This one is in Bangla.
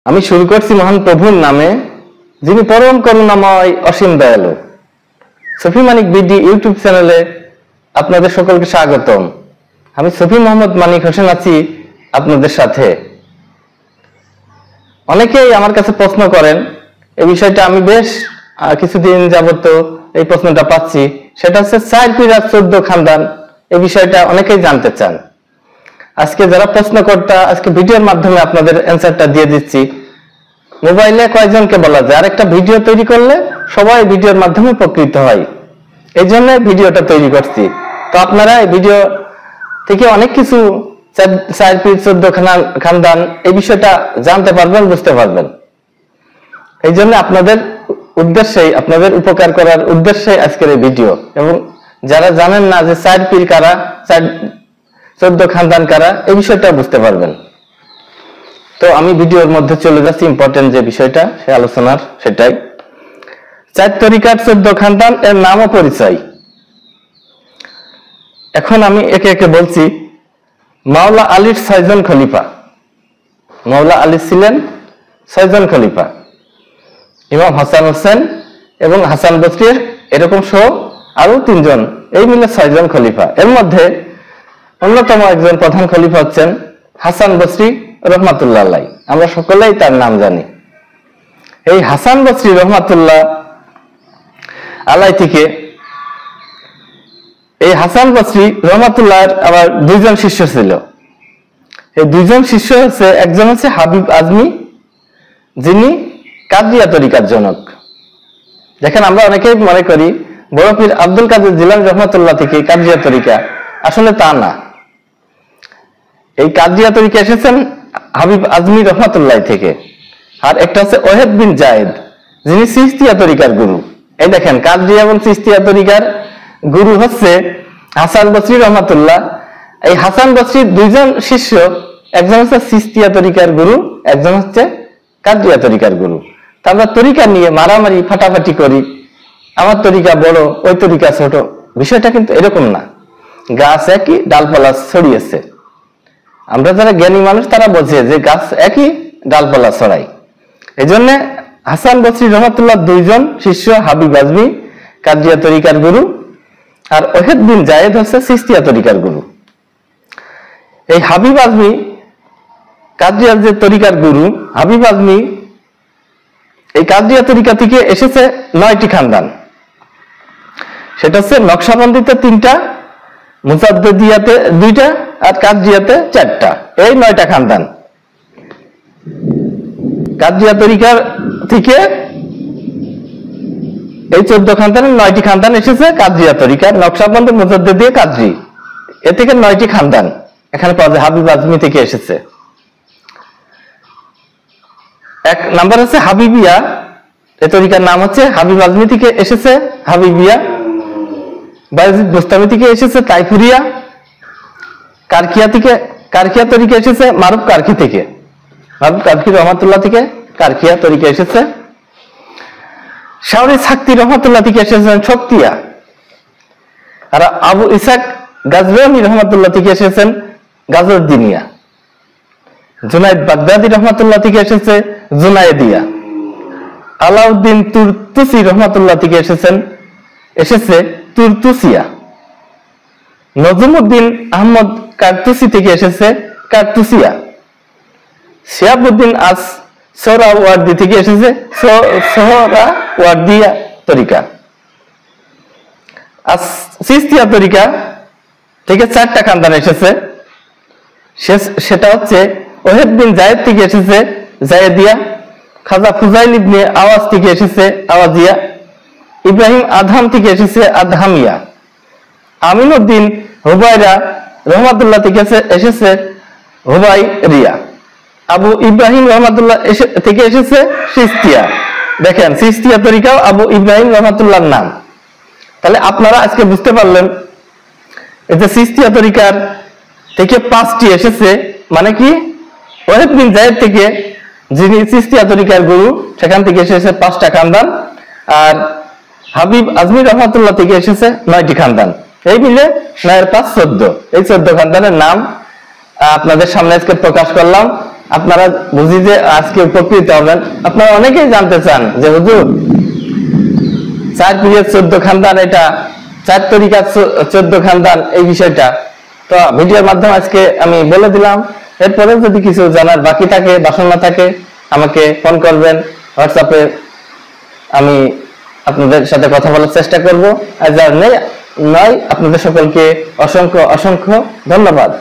আমি শুরু করছি মহান প্রভুর নামে, যিনি পরম করুণাময় অসীম দয়ালু। সফি মানিক বিডি ইউটিউব চ্যানেলে আপনাদের সকলকে স্বাগতম। আমি সফি মোহাম্মদ মানিক হোসেন আছি আপনাদের সাথে। অনেকেই আমার কাছে প্রশ্ন করেন, এই বিষয়টা আমি বেশ কিছুদিন যাবত এই প্রশ্নটা পাচ্ছি, সেটা হচ্ছে 4 পীর আর 14 খানদান। এই বিষয়টা অনেকেই জানতে চান। আজকে যারা প্রশ্নকর্তা, আজকে ভিডিওর মাধ্যমে আপনাদের অ্যান্সারটা দিয়ে দিচ্ছি। মোবাইলে কয়েকজনকে বলা যায়, আর একটা ভিডিও তৈরি করলে সবাই ভিডিওর মাধ্যমে উপকৃত হয়, এই জন্য ভিডিওটা তৈরি করছি। তো আপনারা এই ভিডিও থেকে অনেক কিছু 4 পীর 14 খানদান এই বিষয়টা জানতে পারবেন, বুঝতে পারবেন। এই জন্য আপনাদের উদ্দেশ্যে, আপনাদের উপকার করার উদ্দেশ্যে আজকের এই ভিডিও। এবং যারা জানেন না যে 4 পীর কারা, 14 খানদান কারা, এই বিষয়টা বুঝতে পারবেন। তো আমি ভিডিওর মধ্যে চলে যাচ্ছি, ইম্পর্টেন্ট যে বিষয়টা সে আলোচনার, সেটাই 4 তরিকার 14 খানদান এর নাম ও পরিচয়। এখন আমি একে একে বলছি। মাওলা আলীর 6 জন খলিফা। মাওলা আলী ছিলেন 6 জন খলিফা। ইমাম হাসান হোসেন এবং হাসান বসরির এরকম সহ আরো 3 জন, এই মিলে 6 জন খলিফা। এর মধ্যে অন্যতম একজন প্রধান খলিফা হচ্ছেন হাসান বসরি রহমাতুল্লাহ আলাইহি। আমরা সকলেই তার নাম জানি। এই হাসান বসরি রহমাতুল্লাহ আলাইহি থেকে, এই হাসান বসরি রহমাতুল্লাহর আবার 2 জন শিষ্য ছিল। এই 2 জন শিষ্য হচ্ছে, একজন হচ্ছে হাবিব আজমি, যিনি কাদরিয়া তরিকার জনক। দেখেন, আমরা অনেকেই মনে করি বড় পীর আব্দুল কাদের জিলানী রহমাতুল্লাহ থেকে কাদরিয়া তরিকা, আসলে তা না। এই কাদরিয়া তরিকা এসেছেন হাবিব আজমি রহমাতুল্লাহ থেকে। আর একটা হচ্ছে ওয়াহেদ বিন জায়েদ, যিনি চিশতিয়া তরিকার গুরু। এই দেখেন, কাদরিয়া এবং চিশতিয়া তরিকার গুরু হচ্ছে হাসান বসরি রহমাতুল্লাহ। এই হাসান বসরির 2 জন শিষ্য, একজন হচ্ছে চিশতিয়া তরিকার গুরু, একজন হচ্ছে কাদরিয়া তরিকার গুরু। তা আমরা তরিকা নিয়ে মারামারি ফাটাফাটি করি, আমার তরিকা বড়, ওই তরিকা ছোট। বিষয়টা কিন্তু এরকম না। গাছ একই, ডালপালা ছড়িয়েছে। আমরা যারা জ্ঞানী মানুষ তারা বোঝে যে গাছ একই, ডালপালা ছড়াই। এই জন্য হাসান বসরি রহমাতুল্লাহ 2 জন শিষ্য, হাবিব আজমি কাদরিয়া তরিকার গুরু, আর ওয়াহেদ বিন জায়েদ হচ্ছে চিশতিয়া তরিকার গুরু। এই হাবিব আজমি কাদরিয়া যে তরিকার গুরু, হাবিব আজমি এই কাদরিয়া তরিকা থেকে এসেছে 9টি খানদান। সেটা হচ্ছে নকশবন্দিতে 3টা, মুজাদ্দিদিয়াতে 2টা, আর কাদরিয়াতে 4টা। এই 9টা খানদান। কাদরিয়া তরিকার থেকে এই 14 খানদানের 9টি খানদান এসেছে কাদরিয়া তরিকার, নকশবন্দি, মুজাদ্দিদিয়া, কাদরি। এ থেকে 9টি খানদান এখানে পাওয়া যায়, হাবিব আজমি থেকে এসেছে। 1 নাম্বার হচ্ছে হাবিবিয়া। এই তরিকার নাম হচ্ছে হাবিব আজমি থেকে এসেছে হাবিবিয়া। বায়েজিদ বুস্তামি থেকে এসেছে তাইফুরিয়া। কারখিয়া তরিকা এসেছে মারুফ কারখি থেকে। মারুফ কারখি রহমাতুল্লাহ থেকে কারখিয়া তরিকা এসেছে। শাওরি ছাক্তি রহমাতুল্লাহ থেকে এসেছেন শক্তিয়া। আর আবু ইসাক গাজওয়ানি রহমাতুল্লাহ থেকে এসেছেন গাজউদ্দিনিয়া। জুনাইদ বাগদাদি রহমাতুল্লাহ থেকে এসেছে জুনায়েদিয়া। আলাউদ্দিন তুরতুসি রহমাতুল্লাহ থেকে এসেছে তুরতুসিয়া। নজমুদ্দিন আহমদ কারতুসি থেকে এসেছে কারতুসিয়া। শিহাবুদ্দিন আস সোহরাওয়ার্দী থেকে এসেছে সোহরাওয়ার্দিয়া তরিকা। চিশতিয়া তরিকা থেকে 4টা খানদান এসেছে। সেটা হচ্ছে ওয়াহেদ বিন জায়েদ থেকে এসেছে জায়েদিয়া। খাজা ফুজাইল ইবনে আওয়াজ থেকে এসেছে আওয়াজিয়া। ইব্রাহিম আদহাম থেকে এসেছে আদহামিয়া। আমিনুদ্দিন হুবাইরা রহমাতুল্লাহ থেকে এসেছে হুবাইরিয়া। আবু ইব্রাহিম রহমাতুল্লাহ থেকে এসেছে চিশতিয়া। দেখেন, চিশতিয়া তরিকাও আবু ইব্রাহিম রহমাতুল্লাহর নাম। তাহলে আপনারা আজকে বুঝতে পারলেন এই যে চিশতিয়া তরিকার থেকে 5টি এসেছে, মানে কি ওয়াহেদ বিন জায়েদ থেকে, যিনি চিশতিয়া তরিকার গুরু, সেখান থেকে এসেছে 5টা খানদান। আর হাবিব আজমি রহমাতুল্লাহ থেকে এসেছে 9টি খানদান। এই মিলে 9 আর 5 14। এই 14 খানদানের নাম আপনাদের সামনে আজকে প্রকাশ করলাম। আপনারা বুঝি যে আজকে উপকৃত হবেন। আপনারা অনেকেই জানতে চান যে হুজুর 4 পিরিয়ড 14 খানদান, এটা 4 তরিকা 14 খানদান, এই বিষয়টা তো ভিডিওর মাধ্যমে আজকে আমি বলে দিলাম। এরপরে যদি কিছু জানার বাকি থাকে, বাসনা থাকে, আমাকে ফোন করবেন, হোয়াটসঅ্যাপে আমি আপনাদের সাথে কথা বলার চেষ্টা করব। আর যার নয়, আপনাদের সকলকে অসংখ্য অসংখ্য ধন্যবাদ।